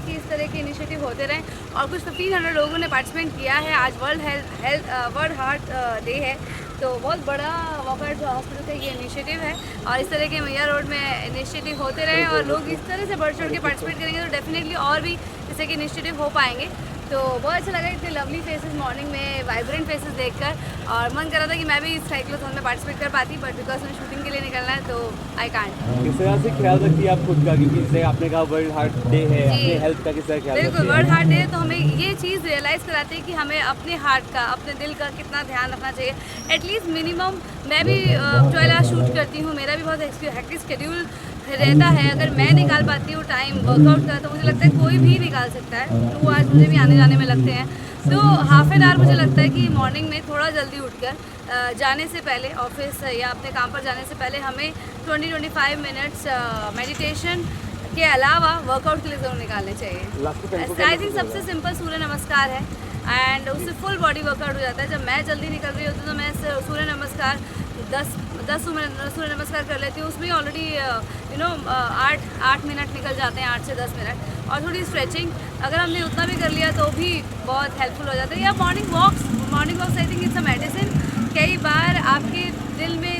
कि इस तरह के इनिशिएटिव होते रहें और कुछ 1500 लोगों ने पार्टिसिपेट किया है। आज वर्ल्ड हार्ट डे है, तो बहुत बड़ा वॉकआउट हॉस्पिटल का ये इनिशिएटिव है और इस तरह के मैया रोड में इनिशिएटिव होते रहे और लोग इस तरह से बढ़ चढ़ के पार्टिसिपेट करेंगे तो डेफिनेटली और भी इस तरह के इनिशिएटिव हो पाएंगे। तो बहुत अच्छा लगा इतने लवली फेसेस मॉर्निंग में, वाइब्रेंट फेसेस देखकर, और मन कर रहा था कि मैं भी इस साइक्लोथॉन में पार्टिसिपेट कर पाती, बट बिकॉज मैं शूटिंग के लिए निकलना है तो आई कांट। किस तरह से ख्याल रखती है आप खुद का, क्योंकि जैसे आपने कहा वर्ल्ड हार्ट डे है, जी। अपने हेल्थ का किस तरह ख्याल रखती बिल्कुल, है? वर्ल्ड हार्ट डे तो हमें ये चीज़ रियलाइज़ कराती है कि हमें अपने हार्ट का, अपने दिल का कितना ध्यान रखना चाहिए। एटलीस्ट मिनिमम मैं भी 12 आवर्स शूट करती हूँ, मेरा भी बहुत हेक्टिक शेड्यूल रहता है। अगर मैं निकाल पाती हूँ टाइम वर्कआउट का तो मुझे लगता है कोई भी निकाल सकता है। 2 आवर्स मुझे भी आने जाने में लगते हैं, तो हाफ एन आवर मुझे लगता है कि मॉर्निंग में थोड़ा जल्दी उठकर जाने से पहले, ऑफिस या अपने काम पर जाने से पहले हमें 20-25 मिनट्स मेडिटेशन के अलावा वर्कआउट के लिए ज़रूर निकालने चाहिए। आई थिंक सबसे सिंपल सूर्य नमस्कार है एंड उससे फुल बॉडी वर्कआउट हो जाता है। जब मैं जल्दी निकल रही होती हूँ तो मैं सूर्य नमस्कार 10 सूर्य नमस्कार कर लेती हूँ। उसमें ऑलरेडी 8 मिनट निकल जाते हैं, 8 से 10 मिनट, और थोड़ी स्ट्रेचिंग अगर हमने उतना भी कर लिया तो भी बहुत हेल्पफुल हो जाता है। या morning walks I think it's a medicine. कई बार आपके दिल में,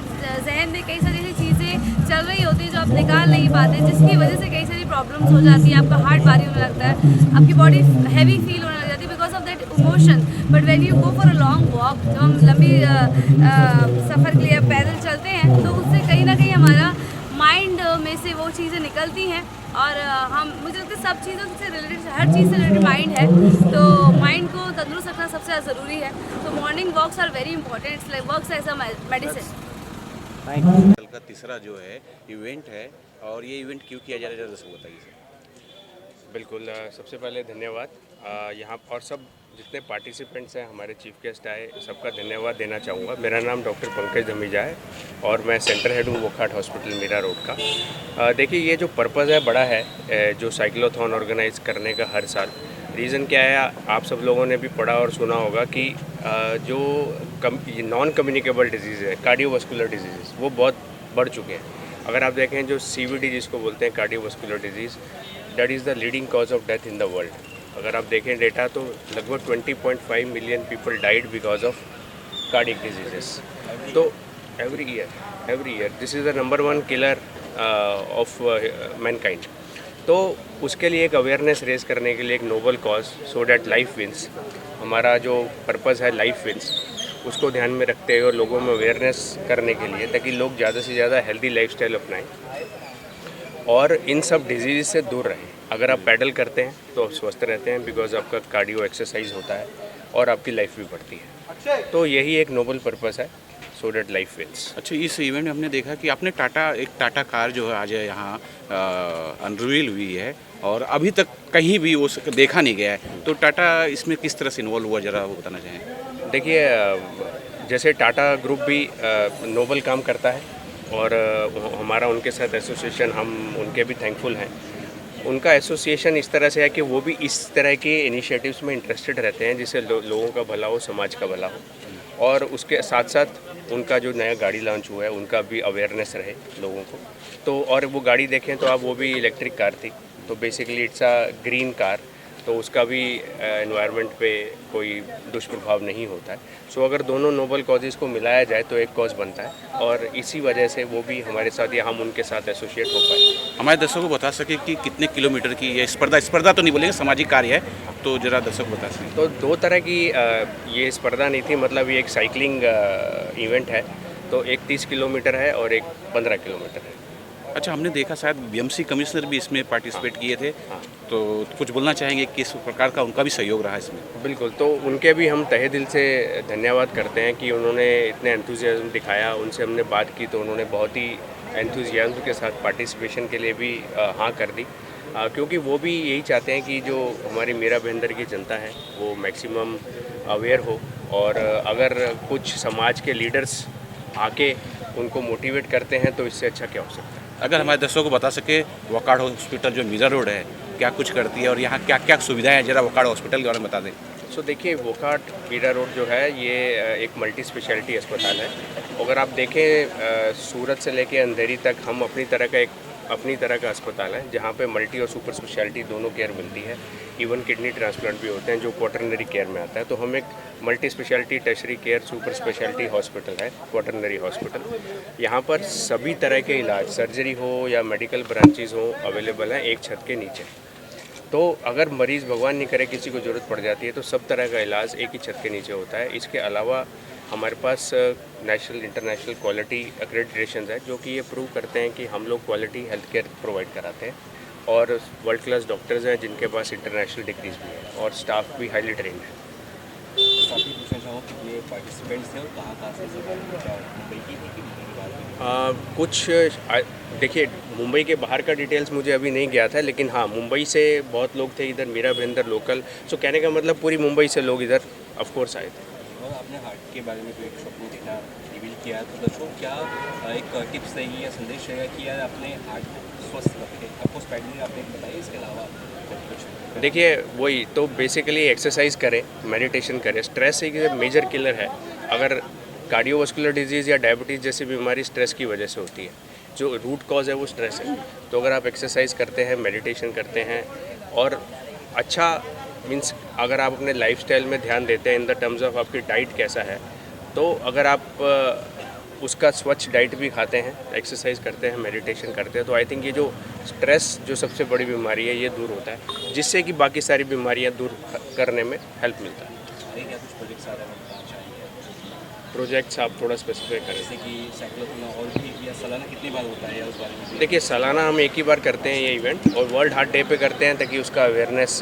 जहन में कई सारी ऐसी चीज़ें चल रही होती है जो आप निकाल नहीं पाते, जिसकी वजह से कई सारी प्रॉब्लम्स हो जाती है। आपका हार्ट भारी होने लगता है, आपकी बॉडी हैवी फील होने लग जाती है because of that emotion. But when you go for a long walk, जब हम लंबी सफ़र के लिए पैदल चलते हैं तो उससे कहीं ना कहीं हमारा माइंड में से वो चीज़ें निकलती हैं और मुझे लगता है सब चीज़ों से रिलेटेड, हर चीज़ से रिलेटेड माइंड है, तो माइंड को तंदुरुस्त रखना सबसे ज़्यादा ज़रूरी है। तो morning walks are very important, it's like works as a medicine. कल का तीसरा जो है इवेंट है, और ये इवेंट क्यों किया जा रहा है जरा से बताइए सर। बिल्कुल, सबसे पहले धन्यवाद। यहाँ और सब जितने पार्टिसिपेंट्स हैं, हमारे चीफ गेस्ट आए, सबका धन्यवाद देना चाहूँगा। मेरा नाम डॉक्टर पंकज धमीजा है और मैं सेंटर हेड हूँ वोकहार्ट हॉस्पिटल मीरा रोड का। देखिए, ये जो पर्पज़ है बड़ा है, जो साइक्लोथॉन ऑर्गेनाइज करने का हर साल। रीज़न क्या है, आप सब लोगों ने भी पढ़ा और सुना होगा कि जो नॉन कम्युनिकेबल डिजीज़ है, कार्डियोवास्कुलर डिजीज़, वो बहुत बढ़ चुके हैं। अगर आप देखें जो CVD जिसको बोलते हैं, cardiovascular disease, that is the leading cause of death in the world. अगर आप देखें डेटा तो लगभग 20.5 million people died because of cardiac diseases. तो every year this is the number 1 killer of mankind. तो उसके लिए एक अवेयरनेस रेज करने के लिए एक noble cause, so that life wins, हमारा जो पर्पज़ है लाइफ विंस, उसको ध्यान में रखते हुए लोगों में अवेयरनेस करने के लिए, ताकि लोग ज़्यादा से ज़्यादा हेल्दी लाइफस्टाइल अपनाएं और इन सब डिजीज़ से दूर रहें। अगर आप पैडल करते हैं तो आप स्वस्थ रहते हैं, बिकॉज आपका कार्डियो एक्सरसाइज होता है और आपकी लाइफ भी बढ़ती है। तो यही एक नोबल पर्पस है, सो डैट लाइफ विंस। अच्छा, इस इवेंट में हमने देखा कि आपने एक टाटा कार जो है आज यहाँ अनरिवील हुई है और अभी तक कहीं भी वो देखा नहीं गया है, तो टाटा इसमें किस तरह से इन्वॉल्व हुआ, ज़रा वो बताना चाहें। देखिए, जैसे टाटा ग्रुप भी नोबल काम करता है और हमारा उनके साथ एसोसिएशन, हम उनके भी थैंकफुल हैं। उनका एसोसिएशन इस तरह से है कि वो भी इस तरह के इनिशिएटिव्स में इंटरेस्टेड रहते हैं जिससे लोगों का भला हो, समाज का भला हो। और उसके साथ साथ उनका जो नया गाड़ी लॉन्च हुआ है उनका भी अवेयरनेस रहे लोगों को। तो और वो गाड़ी देखें तो आप, वो भी इलेक्ट्रिक कार थी, तो basically it's a green car, तो उसका भी एनवायरनमेंट पे कोई दुष्प्रभाव नहीं होता है। सो अगर दोनों नोबल कॉजेज़ को मिलाया जाए तो एक कॉज बनता है, और इसी वजह से वो भी हमारे साथ या हम उनके साथ एसोसिएट हो पाए। हमारे दर्शकों को बता सके कि कितने किलोमीटर की ये स्पर्धा तो नहीं बोलेंगे, सामाजिक कार्य है, तो ज़रा दर्शक बता सकें। तो 2 तरह की ये स्पर्धा नहीं थी, मतलब ये एक साइकिलिंग इवेंट है। तो एक 30 किलोमीटर है और एक 15 किलोमीटर है। अच्छा, हमने देखा शायद BMC कमिश्नर भी इसमें पार्टिसिपेट किए थे, तो कुछ बोलना चाहेंगे किस प्रकार का उनका भी सहयोग रहा इसमें। बिल्कुल, तो उनके भी हम तहे दिल से धन्यवाद करते हैं कि उन्होंने इतने एंथुजियाज्म दिखाया। उनसे हमने बात की तो उन्होंने बहुत ही एंथुजियाज्म के साथ पार्टिसिपेशन के लिए भी हाँ कर दी, क्योंकि वो भी यही चाहते हैं कि जो हमारी मीरा भाईंदर की जनता है वो मैक्सिमम अवेयर हो, और अगर कुछ समाज के लीडर्स आके उनको मोटिवेट करते हैं तो इससे अच्छा क्या हो सकता है। अगर हमारे दर्शकों को बता सके, वोकहार्ट हॉस्पिटल जो मीरा रोड है क्या कुछ करती है और यहाँ क्या क्या सुविधाएं हैं, जरा वोकहार्ट हॉस्पिटल के बारे में बता दें। सो देखिए, वोकहार्ट मीरा रोड जो है ये एक मल्टी स्पेशलिटी अस्पताल है। अगर आप देखें सूरत से लेके अंधेरी तक हम अपनी तरह का एक अपनी तरह का अस्पताल है जहाँ पे मल्टी और सुपर स्पेशलिटी दोनों केयर मिलती है। इवन किडनी ट्रांसप्लांट भी होते हैं जो क्वाटरनरी केयर में आता है। तो हम एक multi speciality tertiary care super speciality hospital है, क्वाटरनरी हॉस्पिटल। यहाँ पर सभी तरह के इलाज, सर्जरी हो या मेडिकल ब्रांचेज हो, अवेलेबल हैं एक छत के नीचे। तो अगर मरीज़ भगवान नहीं करे किसी को ज़रूरत पड़ जाती है तो सब तरह का इलाज एक ही छत के नीचे होता है। इसके अलावा हमारे पास नेशनल इंटरनेशनल क्वालिटी एक्रेडिटेशन है जो कि ये प्रूव करते हैं कि हम लोग क्वालिटी हेल्थ केयर प्रोवाइड कराते हैं। और वर्ल्ड क्लास डॉक्टर्स हैं जिनके पास इंटरनेशनल डिग्रीज भी है और स्टाफ भी हाईली ट्रेंड है। साथ ही पूछना चाहूँगा कितने पार्टिसिपेंट्स थे और कहाँ से मुंबई की थी कि मुंबई के बाहर की? कुछ देखिए, मुंबई के बाहर का डिटेल्स मुझे अभी नहीं गया था, लेकिन हाँ मुंबई से बहुत लोग थे इधर, मेरा भयंदर लोकल। सो कहने का मतलब पूरी मुंबई से लोग इधर ऑफकोर्स आए थे। और आपने हार्ट के बारे में जो एक स्वप्न देखा, रिवील किया, तो दर्शकों क्या एक टिप्स रहेगी या संदेश रहेगा कि यार अपने हार्ट को स्वस्थ रखें? आपको स्पेशली आपने बताइए, इसके अलावा कुछ? देखिए वही तो बेसिकली एक्सरसाइज करें, मेडिटेशन करें। स्ट्रेस एक मेजर किलर है। अगर कार्डियोवास्कुलर डिजीज़ या डायबिटीज़ जैसी बीमारी स्ट्रेस की वजह से होती है, जो रूट कॉज है वो स्ट्रेस है। तो अगर आप एक्सरसाइज करते हैं, मेडिटेशन करते हैं और अच्छा मीन्स अगर आप अपने लाइफस्टाइल में ध्यान देते हैं इन द टर्म्स ऑफ आपकी डाइट कैसा है, तो अगर आप उसका स्वच्छ डाइट भी खाते हैं, एक्सरसाइज करते हैं, मेडिटेशन करते हैं, तो आई थिंक ये जो स्ट्रेस जो सबसे बड़ी बीमारी है ये दूर होता है, जिससे कि बाकी सारी बीमारियां दूर करने में हेल्प मिलता है। आगे क्या कुछ प्रोजेक्ट्स आ रहे हैं बताना चाहिए? प्रोजेक्ट्स आप थोड़ा स्पेसिफाई करें। जैसे कि साइक्लोथॉन और भी, या सालाना कितनी बार होता है या उस बारे में? देखिए सालाना हम एक ही बार करते हैं ये इवेंट, और वर्ल्ड हार्ट डे पे करते हैं ताकि उसका अवेयरनेस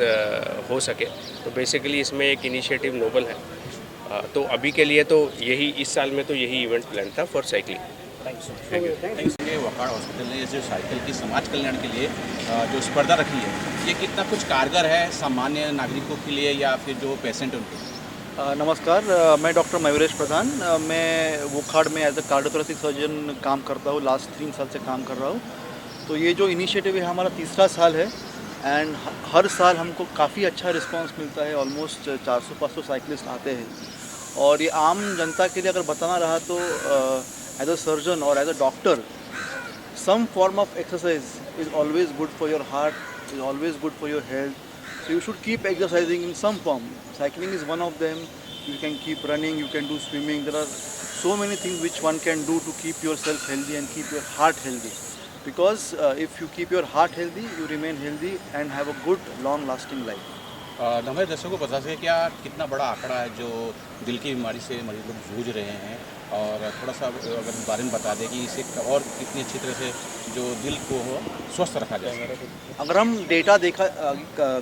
हो सके। तो बेसिकली इसमें एक इनिशिएटिव नोबल है। तो अभी के लिए तो यही, इस साल में तो यही इवेंट प्लान था for cycling. Thank you. Wakad hospital ने जो साइकिल की समाज कल्याण के लिए जो स्पर्धा रखी है, ये कितना कुछ कारगर है सामान्य नागरिकों के लिए या फिर जो पेशेंट उनके लिए? नमस्कार, मैं डॉक्टर मयूरेश प्रधान। मैं वोखाड़ में एज अ कार्डियोथोरेसिक सर्जन काम करता हूँ, लास्ट 3 साल से काम कर रहा हूँ। तो ये जो इनिशिएटिव है हमारा तीसरा साल है एंड हर साल हमको काफ़ी अच्छा रिस्पांस मिलता है। ऑलमोस्ट 400-500 साइकिलिस्ट आते हैं। और ये आम जनता के लिए अगर बताना रहा तो एज अ सर्जन और as a doctor, some form of exercise is always good for your heart, is always good for your health. So you should keep exercising in some form. Cycling is one of them. You can keep running, you can do swimming. There are so many things which one can do to keep yourself healthy and keep your heart healthy. Because if you keep your heart healthy, you remain healthy and have a good long-lasting life. हमारे दर्शकों को बता सकें क्या कितना बड़ा आंकड़ा है जो दिल की बीमारी से मरीज लोग जूझ रहे हैं, और थोड़ा सा अगर बारे में बता दें कि इसे और कितनी अच्छी तरह से जो दिल को स्वस्थ रखा जाए। अगर हम डेटा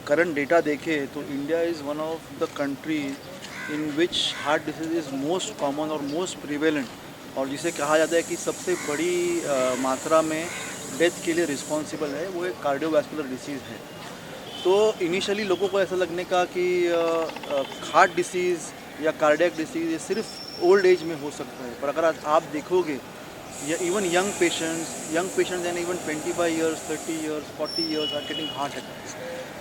करंट डेटा देखें तो India is one of the country in which heart disease is most common और मोस्ट प्रिवेलेंट, और जिसे कहा जाता है कि सबसे बड़ी मात्रा में डेथ के लिए रिस्पॉन्सिबल है, वो एक कार्डियोवैस्कुलर डिसीज़ है। तो इनिशियली लोगों को ऐसा लगने का कि हार्ट डिसीज़ या कार्डियक डिसीज़ ये सिर्फ ओल्ड एज में हो सकता है, पर अगर आप देखोगे या even young patients and even 25 years, 30 years, 40 years are getting heart attacks.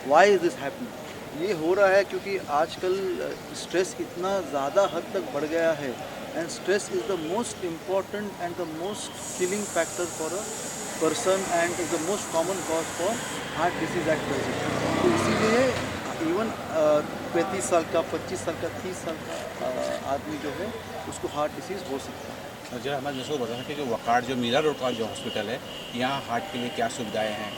Why is this happening? ये हो रहा है क्योंकि आजकल स्ट्रेस इतना ज़्यादा हद तक बढ़ गया है, and stress is the most important and the most killing factor for a person and is the most common cause for heart disease at present. तो इसीलिए इवन 35 साल का, 25 साल का, 30 साल का आदमी जो है उसको हार्ट डिसीज़ हो सकता है। जरा हमारे दर्शकों को बता सकें कि वकाड़ जो मीरा रोड का जो हॉस्पिटल है, यहाँ हार्ट के लिए क्या सुविधाएँ हैं?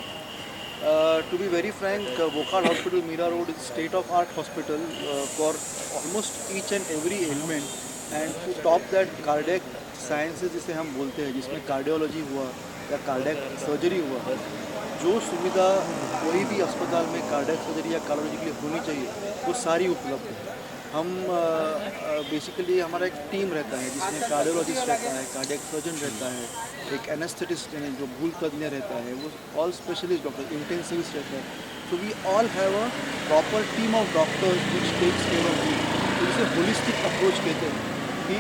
To be very frank, Wokhad Hospital, Mira Road is state-of-art hospital for almost each and every ailment, and to top that cardiac sciences जिसे हम बोलते हैं, जिसमें कार्डियोलॉजी हुआ या कार्डियक सर्जरी हुआ, जो सुविधा कोई भी अस्पताल में कार्डियक सर्जरी या कार्डियोलॉजी के लिए होनी चाहिए वो सारी उपलब्ध है। हम बेसिकली हमारा एक टीम रहता है जिसमें कार्डियोलॉजिस्ट रहता है, कार्डियक सर्जन रहता है, एक एनेस्थेटिस्ट यानी जो भूल तज्ञ रहता है, वो ऑल स्पेशलिस्ट डॉक्टर, इंटेंसिविस्ट रहता है। So we all have a proper team of doctors which takes care of you. तो इसे होलिस्टिक अप्रोच कहते हैं कि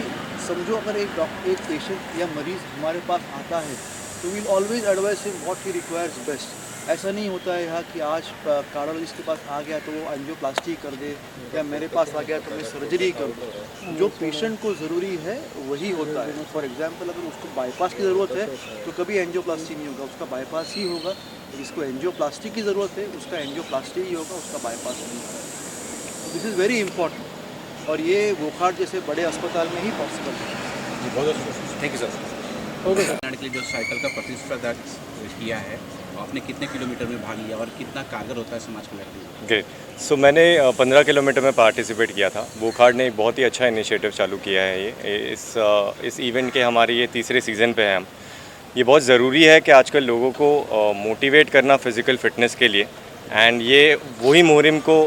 समझो अगर एक पेशेंट या मरीज़ हमारे पास आता है तो we'll always advise him what he requires best, ऐसा नहीं होता है यहाँ कि आज कार्डियोलॉजिस्ट के पास आ गया तो वो एंजियोप्लास्टी कर दे, या मेरे पास आ गया तो मैं सर्जरी कर दूँ। जो पेशेंट को ज़रूरी है वही होता है। फॉर एग्जांपल अगर उसको बाईपास की ज़रूरत है तो कभी एंजियोप्लास्टी नहीं होगा, उसका बाईपास ही होगा। जिसको एंजियोप्लास्टी की ज़रूरत है उसका एंजियोप्लास्टी ही होगा, उसका बाईपास नहीं होगा। दिस इज़ वेरी इंपॉर्टेंट, और ये वोखाड जैसे बड़े अस्पताल में ही पॉसिबल है। Thank you sir. के लिए जो साइकिल का प्रतिस्पर्धा किया है, आपने कितने किलोमीटर में भाग लिया और कितना कारगर होता है समाज के लिए? ग्रेट। सो मैंने 15 किलोमीटर में पार्टिसिपेट किया था। वोखाड ने एक बहुत ही अच्छा इनिशिएटिव चालू किया है। ये इस इवेंट के हमारे ये तीसरे सीज़न पे हैं हम। ये बहुत ज़रूरी है कि आजकल लोगों को मोटिवेट करना फ़िज़िकल फ़िटनेस के लिए, एंड ये वही मुहिम को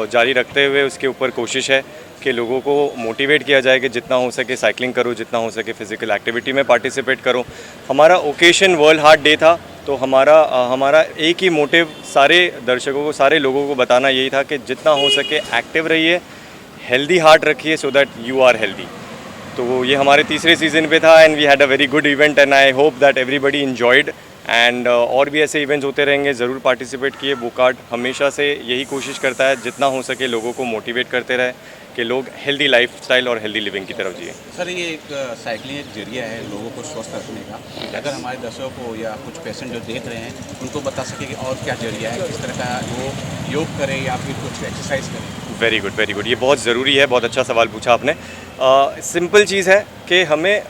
जारी रखते हुए उसके ऊपर कोशिश है कि लोगों को मोटिवेट किया जाए कि जितना हो सके साइकिलिंग करो, जितना हो सके फ़िज़िकल एक्टिविटी में पार्टिसिपेट करो। हमारा ओकेशन वर्ल्ड हार्ट डे था, तो हमारा एक ही मोटिव सारे दर्शकों को, सारे लोगों को बताना यही था कि जितना हो सके एक्टिव रहिए, हेल्दी हार्ट रखिए, so that you are healthy. तो ये हमारे तीसरे सीज़न पे था, and we had a very good event, and I hope that everybody enjoyed. And और भी ऐसे इवेंट्स होते रहेंगे, ज़रूर पार्टिसिपेट किए। वोखाड हमेशा से यही कोशिश करता है जितना हो सके लोगों को मोटिवेट करते रहे कि लोग हेल्दी लाइफस्टाइल और हेल्दी लिविंग की तरफ जिए। सर, ये एक साइकिलिंग एक जरिया है लोगों को स्वस्थ रखने का। अगर हमारे दर्शकों को या कुछ पेशेंट जो देख रहे हैं उनको बता सके कि और क्या जरिया है, किस तरह का वो योग करें या फिर कुछ एक्सरसाइज करें। Very good, very good. ये बहुत ज़रूरी है, बहुत अच्छा सवाल पूछा आपने। सिंपल चीज़ है कि हमें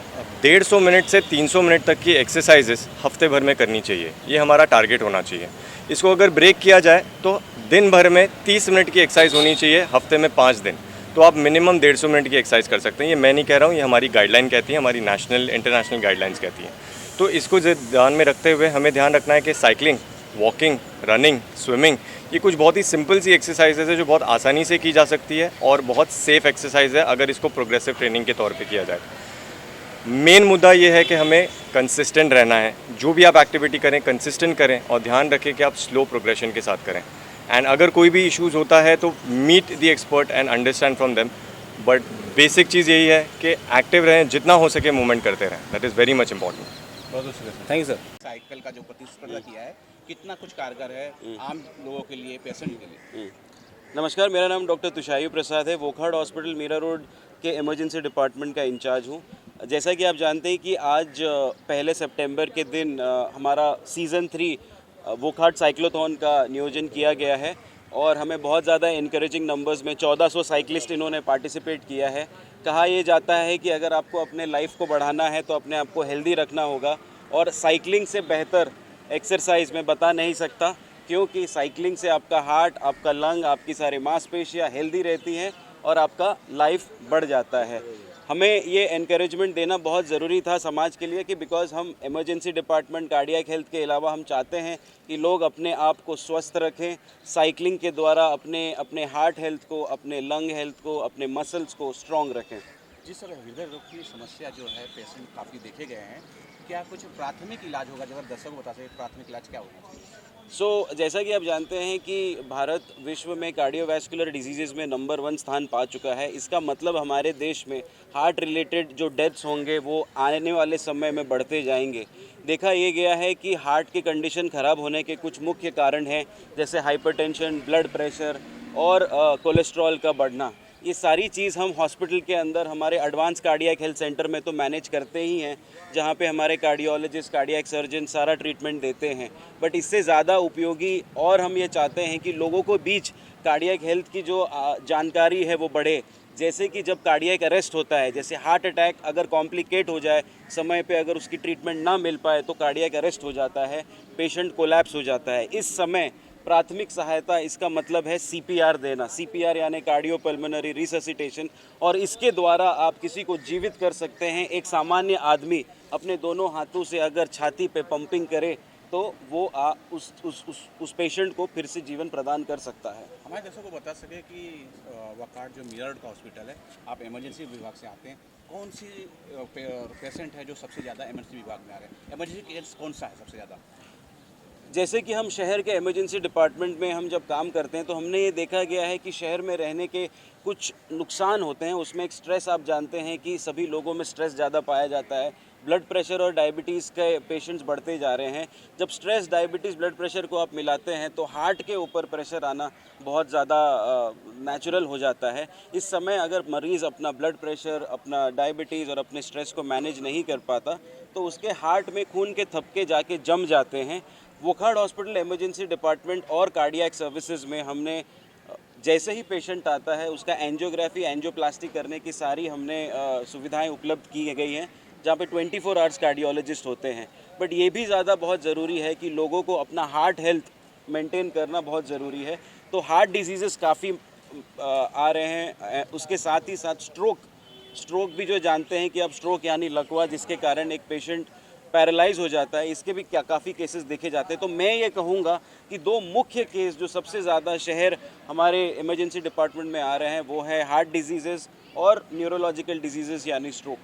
150 मिनट से 300 मिनट तक की एक्सरसाइजेस हफ्ते भर में करनी चाहिए। ये हमारा टारगेट होना चाहिए। इसको अगर ब्रेक किया जाए तो दिन भर में 30 मिनट की एक्सरसाइज होनी चाहिए, हफ्ते में 5 दिन। तो आप मिनिमम 150 मिनट की एक्सरसाइज कर सकते हैं। ये मैं नहीं कह रहा हूँ, ये हमारी गाइडलाइन कहती है, हमारी नेशनल इंटरनेशनल गाइडलाइंस कहती हैं। तो इसको ध्यान में रखते हुए हमें ध्यान रखना है कि साइकिलिंग, वॉकिंग, रनिंग, स्विमिंग, ये कुछ बहुत ही सिंपल सी एक्सरसाइजेज है जो बहुत आसानी से की जा सकती है और बहुत सेफ़ एक्सरसाइज है अगर इसको प्रोग्रेसिव ट्रेनिंग के तौर पे किया जाए। मेन मुद्दा ये है कि हमें कंसिस्टेंट रहना है। जो भी आप एक्टिविटी करें कंसिस्टेंट करें और ध्यान रखें कि आप स्लो प्रोग्रेशन के साथ करें। एंड अगर कोई भी इश्यूज़ होता है तो meet the expert and understand from them. But basic चीज़ यही है कि एक्टिव रहें, जितना हो सके मूवमेंट करते रहें। That is very much important. Thank you sir. Cycle का जो प्रतिस्पर्धा किया है कितना कुछ कारगर है आम लोगों के लिए, पेशेंट के लिए? नमस्कार, मेरा नाम डॉक्टर तुषायु प्रसाद है। वोखाड हॉस्पिटल मीरा रोड के इमरजेंसी डिपार्टमेंट का इंचार्ज हूँ। जैसा कि आप जानते हैं कि आज 1 सितंबर के दिन हमारा सीज़न 3 वोखाड साइक्लोथॉन का नियोजन किया गया है और हमें बहुत ज़्यादा इनकरेजिंग नंबर्स में 1400 साइकिलिस्ट इन्होंने पार्टिसिपेट किया है। कहा यह जाता है कि अगर आपको अपने लाइफ को बढ़ाना है तो अपने आप को हेल्दी रखना होगा, और साइकिलिंग से बेहतर एक्सरसाइज में बता नहीं सकता, क्योंकि साइकिलिंग से आपका हार्ट, आपका लंग, आपकी सारी मांसपेशियाँ हेल्दी रहती हैं और आपका लाइफ बढ़ जाता है। हमें ये एनकरेजमेंट देना बहुत ज़रूरी था समाज के लिए कि बिकॉज़ हम इमरजेंसी डिपार्टमेंट कार्डियक हेल्थ के अलावा हम चाहते हैं कि लोग अपने आप को स्वस्थ रखें, साइकिलिंग के द्वारा अपने हार्ट हेल्थ को, अपने लंग हेल्थ को, अपने मसल्स को स्ट्रॉन्ग रखें। जिस तरह हृदय रोग की समस्या जो है पेशेंट काफ़ी देखे गए हैं, क्या कुछ प्राथमिक इलाज होगा? जब दर्शकों को बता सके प्राथमिक इलाज क्या होगा? जैसा कि आप जानते हैं कि भारत विश्व में कार्डियोवैस्कुलर डिजीज़ में नंबर 1 स्थान पा चुका है। इसका मतलब हमारे देश में हार्ट रिलेटेड जो डेथ्स होंगे वो आने वाले समय में बढ़ते जाएंगे। देखा ये गया है कि हार्ट की कंडीशन ख़राब होने के कुछ मुख्य कारण हैं, जैसे हाइपरटेंशन, ब्लड प्रेशर और कोलेस्ट्रॉल का बढ़ना। ये सारी चीज़ हम हॉस्पिटल के अंदर हमारे एडवांस कार्डियक हेल्थ सेंटर में तो मैनेज करते ही हैं, जहाँ पे हमारे कार्डियोलॉजिस्ट, कार्डियक सर्जन सारा ट्रीटमेंट देते हैं। बट इससे ज़्यादा उपयोगी और हम ये चाहते हैं कि लोगों को बीच कार्डियक हेल्थ की जो जानकारी है वो बढ़े। जैसे कि जब कार्डियक अरेस्ट होता है, जैसे हार्ट अटैक अगर कॉम्प्लिकेट हो जाए, समय पे अगर उसकी ट्रीटमेंट ना मिल पाए तो कार्डियक अरेस्ट हो जाता है, पेशेंट कोलैप्स हो जाता है। इस समय प्राथमिक सहायता, इसका मतलब है CPR देना। CPR यानी कार्डियोपल्मोनरी रिससिटेशन, और इसके द्वारा आप किसी को जीवित कर सकते हैं। एक सामान्य आदमी अपने दोनों हाथों से अगर छाती पे पंपिंग करे तो वो उस पेशेंट को फिर से जीवन प्रदान कर सकता है। हमारे दर्शकों को बता सके कि वोखाड जो मीरा रोड का हॉस्पिटल है, आप इमरजेंसी विभाग से आते हैं, कौन सी पेशेंट है जो सबसे ज़्यादा इमरजेंसी विभाग में आ रहे हैं? इमरजेंसी केस कौन सा है सबसे ज़्यादा? जैसे कि हम शहर के इमरजेंसी डिपार्टमेंट में हम जब काम करते हैं तो हमने ये देखा गया है कि शहर में रहने के कुछ नुकसान होते हैं। उसमें एक स्ट्रेस, आप जानते हैं कि सभी लोगों में स्ट्रेस ज़्यादा पाया जाता है। ब्लड प्रेशर और डायबिटीज़ के पेशेंट्स बढ़ते जा रहे हैं। जब स्ट्रेस, डायबिटीज़, ब्लड प्रेशर को आप मिलाते हैं तो हार्ट के ऊपर प्रेशर आना बहुत ज़्यादा नेचुरल हो जाता है। इस समय अगर मरीज़ अपना ब्लड प्रेशर, अपना डायबिटीज़ और अपने स्ट्रेस को मैनेज नहीं कर पाता तो उसके हार्ट में खून के थपके जाके जम जाते हैं। वोखाड हॉस्पिटल इमरजेंसी डिपार्टमेंट और कार्डियक सर्विसेज में हमने जैसे ही पेशेंट आता है उसका एंजियोग्राफी, एंजियोप्लास्टी करने की सारी हमने सुविधाएं उपलब्ध की गई हैं, जहाँ पे 24 आवर्स कार्डियोलॉजिस्ट होते हैं। बट ये भी ज़्यादा बहुत ज़रूरी है कि लोगों को अपना हार्ट हेल्थ मेंटेन करना बहुत ज़रूरी है। तो हार्ट डिजीज़ेस काफ़ी आ रहे हैं। उसके साथ ही साथ स्ट्रोक भी जो जानते हैं कि अब स्ट्रोक यानी लकवा, जिसके कारण एक पेशेंट पैरालाइज हो जाता है, इसके भी काफ़ी केसेस देखे जाते हैं। तो मैं ये कहूँगा कि दो मुख्य केस जो सबसे ज़्यादा शहर हमारे इमरजेंसी डिपार्टमेंट में आ रहे हैं वो है हार्ट डिजीज़ेस और न्यूरोलॉजिकल डिजीज़ेस यानी स्ट्रोक।